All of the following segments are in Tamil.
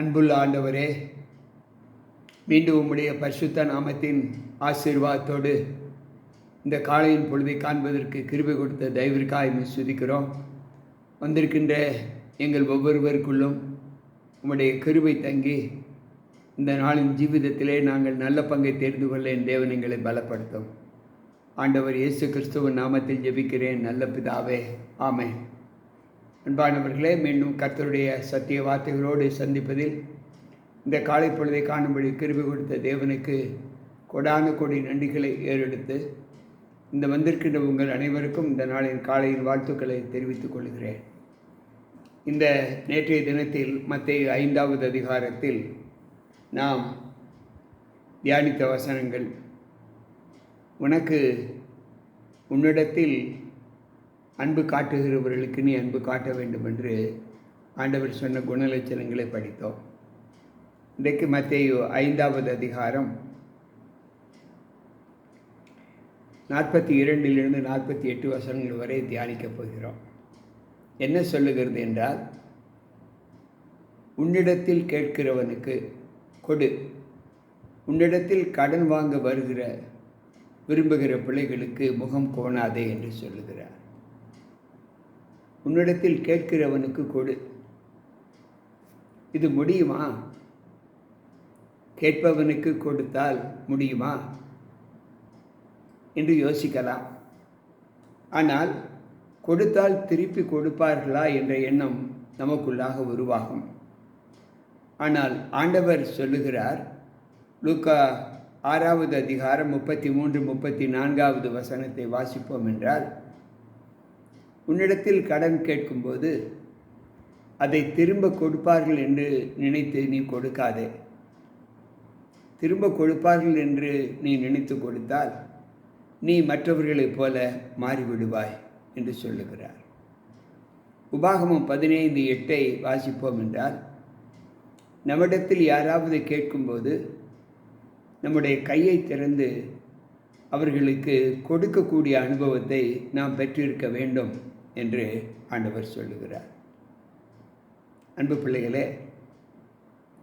அன்புள்ள ஆண்டவரே, மீண்டும் உம்முடைய பரிசுத்த நாமத்தின் ஆசீர்வாதத்தோடு இந்த காலையின் பொழுதை காண்பதற்கு கிருபை கொடுத்த தயவிற்காய் துதிக்கிறோம். வந்திருக்கின்ற எங்கள் ஒவ்வொருவருக்குள்ளும் உம்முடைய கிருபை தங்கி இந்த நாளின் ஜீவிதத்திலே நாங்கள் நல்ல பங்கை தெரிந்து கொள்ள என் தேவன் எங்களை பலப்படுத்தும். ஆண்டவர் இயேசு கிறிஸ்துவின் நாமத்தில் ஜெபிக்கிறேன் நல்ல பிதாவே, ஆமென். அன்பானவர்களே, மீண்டும் கர்த்தருடைய சத்திய வார்த்தைகளோடு சந்திப்பதில் இந்த காலை பொழுதை காணும்படி கிருபை கொடுத்த தேவனுக்கு கொடான கோடி நன்றிகளை ஏறெடுத்து இந்த வந்திருக்கின்ற உங்கள் அனைவருக்கும் இந்த நாளின் காலையின் வாழ்த்துக்களை தெரிவித்துக் கொள்கிறேன். இந்த நேற்றைய தினத்தில் மத்தேயு 5வது அதிகாரத்தில் நாம் தியானித்த வசனங்கள், உன்னிடத்தில் அன்பு காட்டுகிறவர்களுக்கு நீ அன்பு காட்ட வேண்டும் என்று ஆண்டவர் சொன்ன குணலட்சணங்களை படித்தோம். இன்றைக்கு மத்தேயு 5வது அதிகாரம் 42 48 வசனங்கள் வரை தியானிக்கப் போகிறோம். என்ன சொல்லுகிறது என்றால், உன்னிடத்தில் கேட்கிறவனுக்கு கொடு, உன்னிடத்தில் கடன் வாங்க விரும்புகிற பிள்ளைகளுக்கு முகம் கோணாதே என்று சொல்லுகிறார். உன்னிடத்தில் கேட்கிறவனுக்கு கொடு. இது முடியுமா? கேட்பவனுக்கு கொடுத்தால் முடியுமா என்று யோசிக்கலாம். ஆனால் கொடுத்தால் திருப்பி கொடுப்பார்களா என்ற எண்ணம் நமக்குள்ளாக உருவாகும். ஆனால் ஆண்டவர் சொல்லுகிறார், லூக்கா 6வது அதிகாரம் 33 34வது வசனத்தை வாசிப்போம் என்றால், உன்னிடத்தில் கடன் கேட்கும்போது அதை திரும்ப கொடுப்பார்கள் என்று நினைத்து நீ கொடுக்காதே. திரும்ப கொடுப்பார்கள் என்று நீ நினைத்து கொடுத்தால் நீ மற்றவர்களைப் போல மாறிவிடுவாய் என்று சொல்லுகிறார். உபாகமம் 15:8 வாசிப்போம் என்றால், நம்மிடத்தில் யாராவது கேட்கும்போது நம்முடைய கையை திறந்து அவர்களுக்கு கொடுக்கக்கூடிய அனுபவத்தை நாம் பெற்றிருக்க வேண்டும் என்று ஆண்டவர் சொல்லுகிறார். அன்பு பிள்ளைகளே,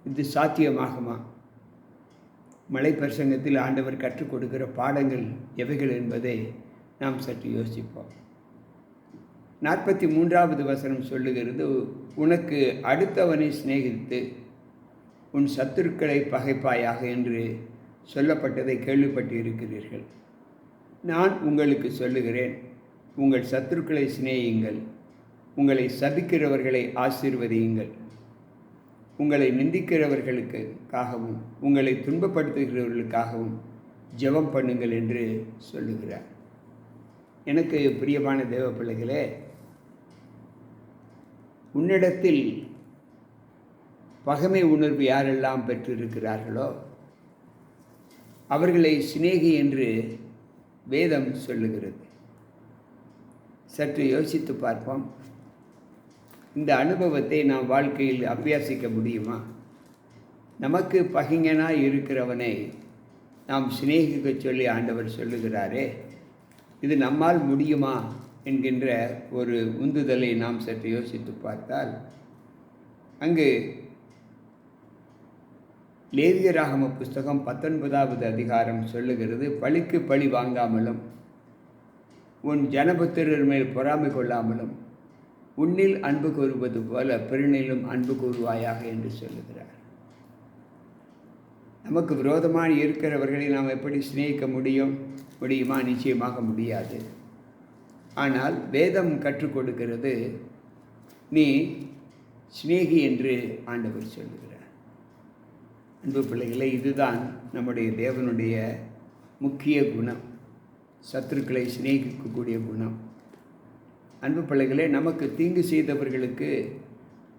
இது சாத்தியமாகுமா? மலை பிரசங்கத்தில் ஆண்டவர் கற்றுக் கொடுக்கிற பாடங்கள் எவைகள் என்பதை நாம் சற்று யோசிப்போம். 43வது வசனம் சொல்லுகிறது, உனக்கு அடுத்தவனை சிநேகித்து உன் சத்துருக்களை பகைப்பாயாக என்று சொல்லப்பட்டதை கேள்விப்பட்டு இருக்கிறீர்கள். நான் உங்களுக்கு சொல்லுகிறேன், உங்கள் சத்துருக்களை சிநேகியுங்கள், உங்களை சபிக்கிறவர்களை ஆசீர்வதியுங்கள், உங்களை நிந்திக்கிறவர்களுக்காகவும் உங்களை துன்பப்படுத்துகிறவர்களுக்காகவும் ஜெபம் பண்ணுங்கள் என்று சொல்லுகிறார். எனக்கு பிரியமான தேவ பிள்ளைகளே, உன்னிடத்தில் பகைமை உணர்வு யாரெல்லாம் பெற்றிருக்கிறார்களோ அவர்களை சிநேகி என்று வேதம் சொல்லுகிறது. சற்று யோசித்து பார்ப்போம். இந்த அனுபவத்தை நாம் வாழ்க்கையில் அபியாசிக்க முடியுமா? நமக்கு பகைஞனாய் இருக்கிறவனை நாம் சிநேகிக்க சொல்லி ஆண்டவர் சொல்லுகிறாரே, இது நம்மால் முடியுமா என்கின்ற ஒரு உந்துதலை நாம் சற்று யோசித்து பார்த்தால், அங்கு லேவியராகம புஸ்தகம் 19வது அதிகாரம் சொல்லுகிறது, பழிக்கு பழி வாங்காமலும் உன் ஜனபுத்திரர் மேல் பொறாமை கொள்ளாமலும் உன்னில் அன்பு கூறுவது போல பிறனிலும் அன்பு கூறுவாயாக என்று சொல்லுகிறார். நமக்கு விரோதமாக இருக்கிறவர்களை நாம் எப்படி சிநேகிக்க முடியுமா? நிச்சயமாக முடியாது. ஆனால் வேதம் கற்றுக் கொடுக்கிறது, நீ சிநேகி என்று ஆண்டவர் சொல்லுகிறார். அன்பு பிள்ளைகளை, இதுதான் நம்முடைய தேவனுடைய முக்கிய குணம், சத்துருக்களை சிநேகிக்கக்கூடிய குணம். அன்பு பிள்ளைகளே, நமக்கு தீங்கு செய்தவர்களுக்கு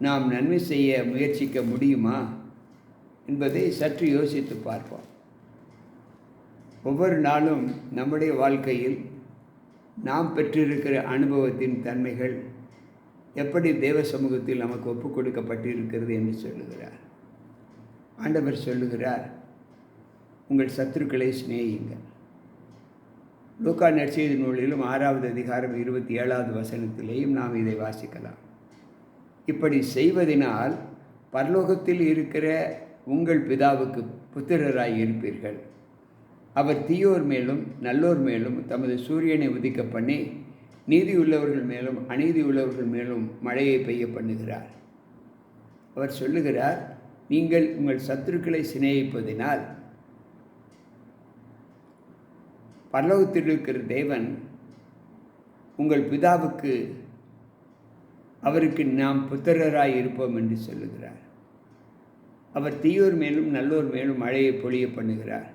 நாம் நன்மை செய்ய முயற்சிக்க முடியுமா என்பதை சற்று யோசித்து பார்ப்போம். ஒவ்வொரு நாளும் நம்முடைய வாழ்க்கையில் நாம் பெற்றிருக்கிற அனுபவத்தின் தன்மைகள் எப்படி தேவ சமூகத்தில் நமக்கு ஒப்புக் கொடுக்கப்பட்டிருக்கிறது என்று சொல்லுகிறார். ஆண்டவர் சொல்லுகிறார், உங்கள் சத்துருக்களை சிநேகியுங்கள். லூக்கா நற்செய்தி நூலிலும் 6வது அதிகாரம் 27வது வசனத்திலேயும் நாம் இதை வாசிக்கலாம். இப்படி செய்வதனால் பரலோகத்தில் இருக்கிற உங்கள் பிதாவுக்கு புத்திரராய் இருப்பீர்கள். அவர் தீயோர் மேலும் நல்லோர் மேலும் தமது சூரியனை உதிக்க பண்ணி நீதி உள்ளவர்கள் மேலும் அநீதி உள்ளவர்கள் மேலும் மழையை பெய்ய பண்ணுகிறார். அவர் சொல்லுகிறார், நீங்கள் உங்கள் சத்துருக்களை சிநேகிப்பதினால் பரலோகத்தில் இருக்கிற தேவன் உங்கள் பிதாவுக்கு அவருக்கு நாம் புத்திரராய் இருப்போம் என்று சொல்லுகிறார். அவர் தீயோர் மேலும் நல்லோர் மேலும் மழையை பொழிய பண்ணுகிறார்.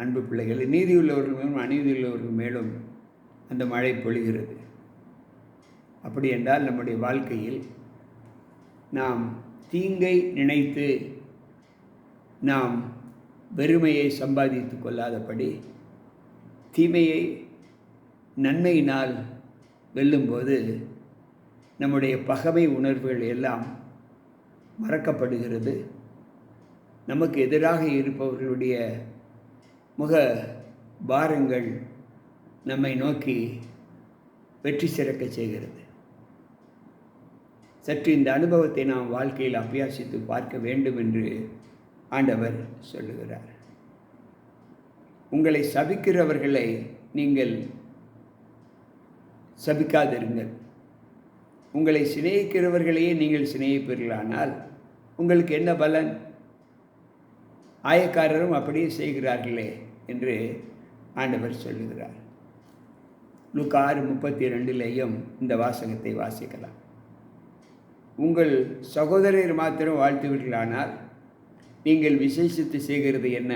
அன்பு பிள்ளைகள், நீதியுள்ளவர்கள் மேலும் அநீதியுள்ளவர்கள் மேலும் அந்த மழை பொழிகிறது. அப்படி என்றால் நம்முடைய வாழ்க்கையில் நாம் தீங்கை நினைத்து நாம் வெறுமையை சம்பாதித்து கொள்ளாதபடி தீமையை நன்மையினால் வெல்லும்போது நம்முடைய பகைமை உணர்வுகள் எல்லாம் மறக்கப்படுகிறது. நமக்கு எதிராக இருப்பவர்களுடைய முக பாரங்கள் நம்மை நோக்கி வெற்றி சிறக்க செய்கிறது. சற்று இந்த அனுபவத்தை நாம் வாழ்க்கையில் அபியாசித்து பார்க்க வேண்டும் என்று ஆண்டவர் சொல்லுகிறார். உங்களை சபிக்கிறவர்களை நீங்கள் சபிக்காதிருங்கள். உங்களை சிநேகிக்கிறவர்களையே நீங்கள் சிநேகிப்பீர்களானால் உங்களுக்கு என்ன பலன்? ஆயக்காரரும் அப்படியே செய்கிறார்களே என்று ஆண்டவர் சொல்லுகிறார். லூக்கா 6:32 இந்த வாசகத்தை வாசிக்கலாம். உங்கள் சகோதரர் மாத்திரம் வாழ்த்துவீர்களானால் நீங்கள் விசேஷித்து செய்கிறது என்ன?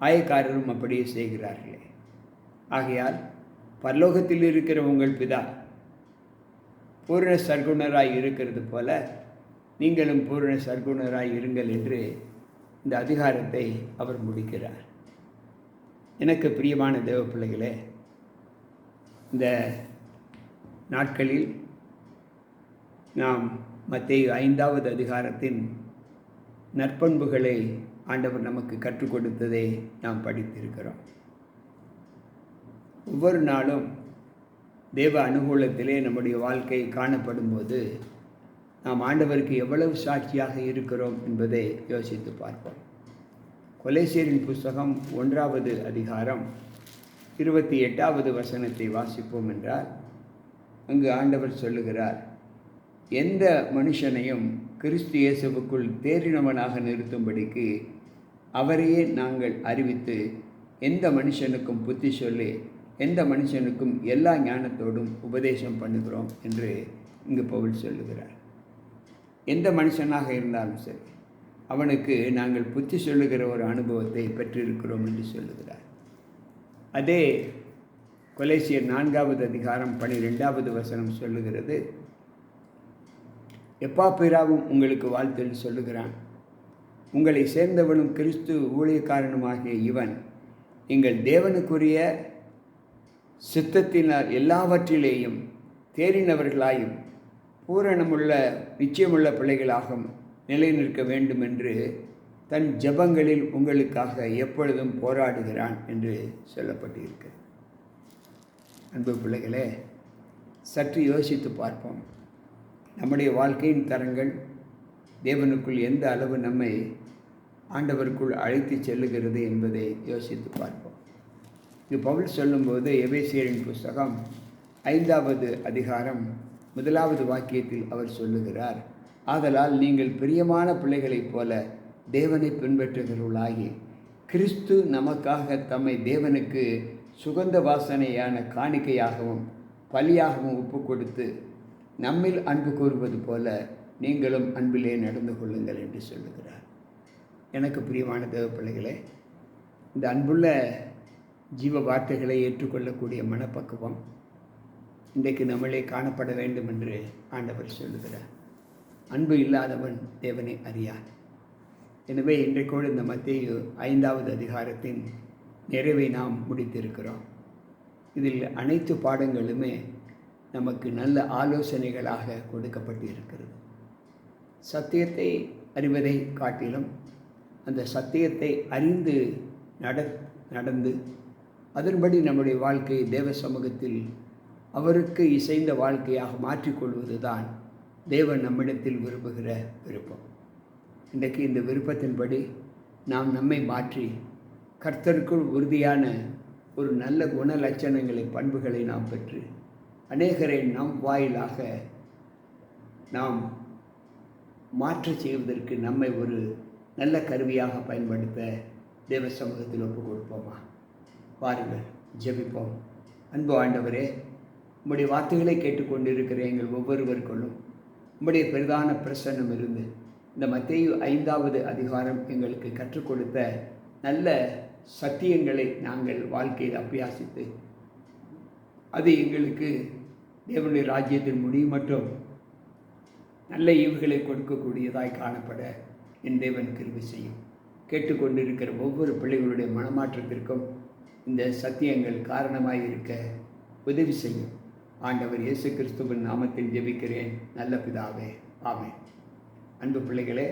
ஆயக்காரரும் அப்படியே செய்கிறார்களே. ஆகையால் பரலோகத்தில் இருக்கிற உங்கள் பிதா பூரண சர்க்குணராய் இருக்கிறது போல நீங்களும் பூரண சர்க்குணராய் இருங்கள் என்று இந்த அதிகாரத்தை அவர் முடிக்கிறார். எனக்கு பிரியமான தேவ பிள்ளைகளே, இந்த நாட்களில் நாம் மத்தேயு 5வது அதிகாரத்தின் நற்பண்புகளை ஆண்டவர் நமக்கு கற்றுக் கொடுத்ததை நாம் படித்திருக்கிறோம். ஒவ்வொரு நாளும் தேவ அனுகூலத்திலே நம்முடைய வாழ்க்கை காணப்படும் போது நாம் ஆண்டவருக்கு எவ்வளவு சாட்சியாக இருக்கிறோம் என்பதை யோசித்து பார்ப்போம். கொலேசியரின் புஸ்தகம் 1வது அதிகாரம் 28வது வசனத்தை வாசிப்போம் என்றால் அங்கு ஆண்டவர் சொல்லுகிறார், எந்த மனுஷனையும் கிறிஸ்து இயேசுவுக்குள் தேறினவனாக நிறுத்தும்படிக்கு அவரையே நாங்கள் அறிவித்து எந்த மனுஷனுக்கும் புத்தி சொல்லி எந்த மனுஷனுக்கும் எல்லா ஞானத்தோடும் உபதேசம் பண்ணுகிறோம் என்று இங்கு பவுல் சொல்லுகிறார். எந்த மனுஷனாக இருந்தாலும் சரி அவனுக்கு நாங்கள் புத்தி சொல்லுகிற ஒரு அனுபவத்தை பெற்றிருக்கிறோம் என்று சொல்லுகிறார். அதே கொலேசியர் 4வது அதிகாரம் 12வது வசனம் சொல்லுகிறது, எப்பாப்பிராவும் உங்களுக்கு வாழ்த்து சொல்லுகிறான். உங்களை சேர்ந்தவனும் கிறிஸ்து ஊழியக்காரனுமாகிய இவன் எங்கள் தேவனுக்குரிய சித்தத்தினால் எல்லாவற்றிலேயும் தேறினவர்களாயும் பூரணமுள்ள நிச்சயமுள்ள பிள்ளைகளாகவும் நிலை நிற்க வேண்டும் என்று தன் ஜெபங்களில் உங்களுக்காக எப்பொழுதும் போராடுகிறான் என்று சொல்லப்பட்டிருக்கு. அன்பு பிள்ளைகளே, சற்று யோசித்து பார்ப்போம். நம்முடைய வாழ்க்கையின் தரங்கள் தேவனுக்குள் எந்த அளவு நம்மை ஆண்டவருக்குள் அழைத்து செல்லுகிறது என்பதை யோசித்து பார்ப்போம். இங்கு பவுல் சொல்லும்போது எபேசியரின் புஸ்தகம் 5வது அதிகாரம் 1வது வாக்கியத்தில் அவர் சொல்லுகிறார், ஆதலால் நீங்கள் பிரியமான பிள்ளைகளைப் போல தேவனை பின்பற்றுகிறவர்களாகி கிறிஸ்து நமக்காக தம்மை தேவனுக்கு சுகந்த வாசனையான காணிக்கையாகவும் பலியாகவும் ஒப்பு கொடுத்து நம்மில் அன்பு கூறுவது போல நீங்களும் அன்பிலே நடந்து கொள்ளுங்கள் என்று சொல்லுகிறார். எனக்கு பிரியமான தேவ பிள்ளைகளே, இந்த அன்புள்ள ஜீவ வார்த்தைகளை ஏற்றுக்கொள்ளக்கூடிய மனப்பக்குவம் இன்றைக்கு நம்மளே காணப்பட வேண்டும் என்று ஆண்டவர் சொல்லுகிறார். அன்பு இல்லாதவன் தேவனை அறியான். எனவே இன்றைக்கோடு இந்த மத்தேயு 5வது அதிகாரத்தின் நிறைவை நாம் முடித்திருக்கிறோம். இதில் அனைத்து பாடங்களுமே நமக்கு நல்ல ஆலோசனைகளாக கொடுக்கப்பட்டு இருக்கிறது. சத்தியத்தை அறிவதை காட்டிலும் அந்த சத்தியத்தை அறிந்து நடந்து அதன்படி நம்முடைய வாழ்க்கையை தேவ சமூகத்தில் அவருக்கு இசைந்த வாழ்க்கையாக மாற்றிக்கொள்வது தான் தேவன் நம்மிடத்தில் விரும்புகிற விருப்பம். இன்றைக்கு இந்த விருப்பத்தின்படி நாம் நம்மை மாற்றி கர்த்தருக்குள் உறுதியான ஒரு நல்ல குண லட்சணங்களை, பண்புகளை நாம் பெற்று அநேகரை நம் வாயிலாக நாம் மாற்ற செய்வதற்கு நம்மை ஒரு நல்ல கருவியாக பயன்படுத்த தேவ சமூகத்தில் ஒப்புக் கொடுப்போமா? பாருங்கள், ஜெபிப்போம். அன்பு ஆண்டவரே, உம்முடைய வார்த்தைகளை கேட்டுக்கொண்டிருக்கிற எங்கள் ஒவ்வொருவருக்குள்ளும் உம்முடைய பெரிதான பிரசன்னம் இருந்து இந்த மத்தேயு 5வது அதிகாரம் எங்களுக்கு கற்றுக் கொடுத்த நல்ல சத்தியங்களை நாங்கள் வாழ்க்கையில் அபியாசித்து அது எங்களுக்கு தேவனுடைய ராஜ்யத்தின் முடிவு மற்றும் நல்ல ஈவுகளை கொடுக்கக்கூடியதாய் காணப்பட என் தேவன் கிருபை செய்யும். கேட்டுக்கொண்டிருக்கிற ஒவ்வொரு பிள்ளைகளுடைய மனமாற்றத்திற்கும் இந்த சத்தியங்கள் காரணமாய் இருக்க உதவி செய்யும். ஆண்டவர் இயேசு கிறிஸ்துவின் நாமத்தில் ஜெபிக்கிறேன் நல்ல பிதாவே, ஆமென். அன்பு பிள்ளைகளே,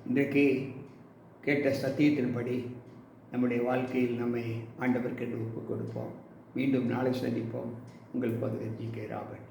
இன்றைக்கு கேட்ட சத்தியத்தின்படி நம்முடைய வாழ்க்கையில் நம்மை ஆண்டவருக்கு ஒப்புக் கொடுப்போம். மீண்டும் நாளை சந்திப்போம். உங்கள் போதகர் ஜி.கே. ராபர்ட்.